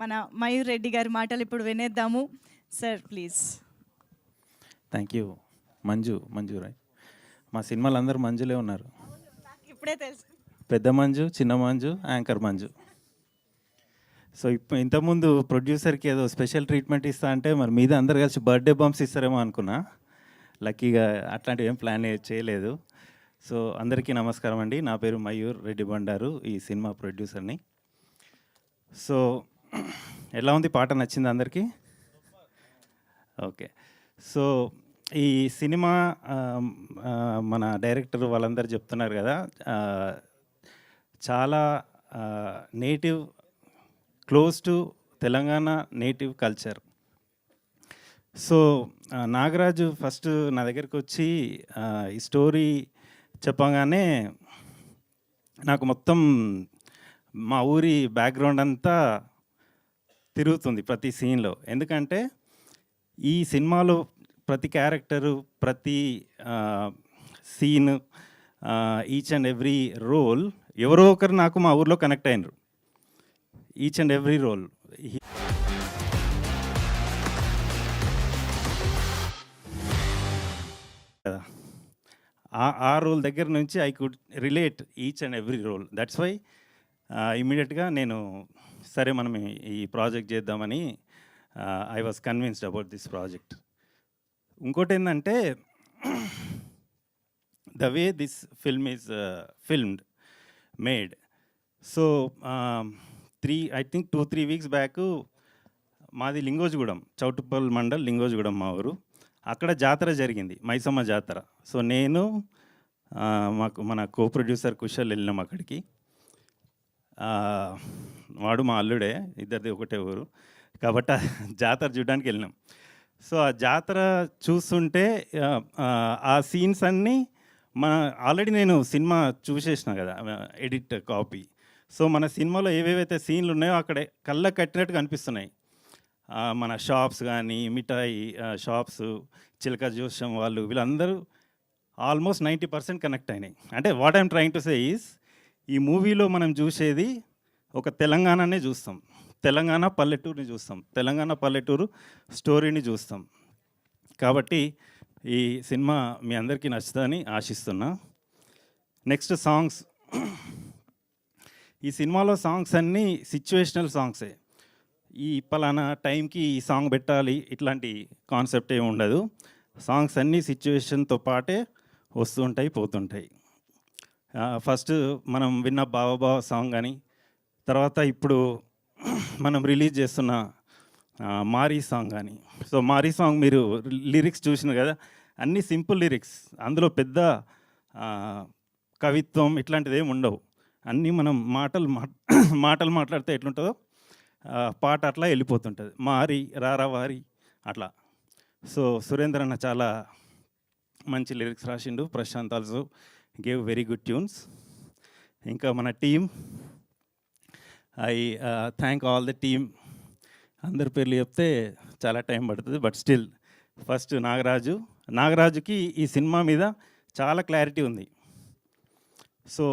మన మయూర్ రెడ్డి గారి మాటలు ఇప్పుడు వినేద్దాము. Sir please. Thank you. Manju Rai. మా సినిమాలు అందరూ మంజులే ఉన్నారు. ఇప్పుడే తెలుసు. పెద్ద మంజు, చిన్న మంజు, యాంకర్ మంజు. సో ఇంతకుముందు ప్రొడ్యూసర్కి ఏదో స్పెషల్ ట్రీట్మెంట్ ఇస్తా అంటే మరి మీద అందరు కలిసి బర్త్డే బంప్స్ ఇస్తారేమో అనుకున్నా. లక్కీగా అట్లాంటివి ఏం ప్లాన్ చేయలేదు. సో అందరికీ నమస్కారం అండి. నా పేరు మయూర్ రెడ్డి బండారు, ఈ సినిమా ప్రొడ్యూసర్ని. సో ఎలా ఉంది, పాట నచ్చింది అందరికీ? ఓకే. సో ఈ సినిమా మన డైరెక్టర్ వాళ్ళందరూ చెప్తున్నారు కదా, చాలా native, close to Telangana native culture. So Nagaraju first నా దగ్గరికి వచ్చి ఈ స్టోరీ చెప్పగానే నాకు మొత్తం మా ఊరి బ్యాక్గ్రౌండ్ అంతా తిరుగుతుంది ప్రతి సీన్లో. ఎందుకంటే ఈ సినిమాలో ప్రతి క్యారెక్టరు, ప్రతి scene, each and every role ఎవరో ఒకరు నాకు మా ఊర్లో కనెక్ట్ అయినరు. Each and every role. కదా, ఆ రోల్ దగ్గర నుంచి I could relate each and every role. That's why ఇమ్మీడియట్గా నేను సరే మనం ఈ ప్రాజెక్ట్ చేద్దామని I was convinced about this project. ఇంకోటి ఏంటంటే, the way this film is filmed, made. So I think 2-3 weeks back మాది లింగోజిగూడెం, చౌటుప్పల్ మండల్, లింగోజిగూడెం మా ఊరు. అక్కడ జాతర జరిగింది, మైసమ్మ జాతర. సో నేను మన కో ప్రొడ్యూసర్ కుశల్ వెళ్ళినాం అక్కడికి. వాడు మా అల్లుడే, ఇద్దరిది ఒకటే ఊరు కాబట్టి జాతర చూడడానికి వెళ్ళినాం. సో ఆ జాతర చూస్తుంటే ఆ సీన్స్ అన్నీ ఆల్రెడీ నేను సినిమా చూసేసిన కదా, ఎడిట్ కాపీ. సో మన సినిమాలో ఏవేవైతే సీన్లు ఉన్నాయో అక్కడ కళ్ళకు కట్టినట్టుగా అనిపిస్తున్నాయి. మన షాప్స్ కానీ, మిఠాయి షాప్స్, చిలక జోష్యం వాళ్ళు, వీళ్ళందరూ ఆల్మోస్ట్ 90% కనెక్ట్ అయినాయి. అంటే what I'm trying to say is, ఈ మూవీలో మనం చూసేది ఒక తెలంగాణనే చూస్తాం, తెలంగాణ పల్లెటూరుని చూస్తాం, తెలంగాణ పల్లెటూరు స్టోరీని చూస్తాం. కాబట్టి ఈ సినిమా మీ అందరికీ నచ్చుతుందని ఆశిస్తున్నా. Next songs. ఈ సినిమాలో సాంగ్స్ అన్నీ సిచ్యువేషనల్ సాంగ్సే. ఈ పలానా టైంకి ఈ సాంగ్ పెట్టాలి ఇట్లాంటి కాన్సెప్ట్ ఏమి ఉండదు. సాంగ్స్ అన్నీ సిచ్యువేషన్తో పాటే వస్తుంటాయి, పోతుంటాయి. ఫస్ట్ మనం విన్న బావా సాంగ్ కానీ, తర్వాత ఇప్పుడు మనం రిలీజ్ చేస్తున్న మారీ సాంగ్ కానీ. సో మారీ సాంగ్ మీరు లిరిక్స్ చూసిన కదా, అన్నీ సింపుల్ లిరిక్స్, అందులో పెద్ద కవిత్వం ఇట్లాంటిది ఏమి ఉండవు. అన్నీ మనం మాటలు మాట్లాడితే ఎట్లుంటుందో పాట అట్లా వెళ్ళిపోతుంటుంది. మారి రారా వారి అట్లా. సో సురేంద్ర అన్న చాలా మంచి లిరిక్స్ రాసిండు. Prashant also gave very good tunes. ఇంకా మన team, I thank all the team. అందరి పేర్లు చెప్తే చాలా టైం పడుతుంది, బట్ స్టిల్ ఫస్ట్ నాగరాజుకి ఈ సినిమా మీద చాలా క్లారిటీ ఉంది. సో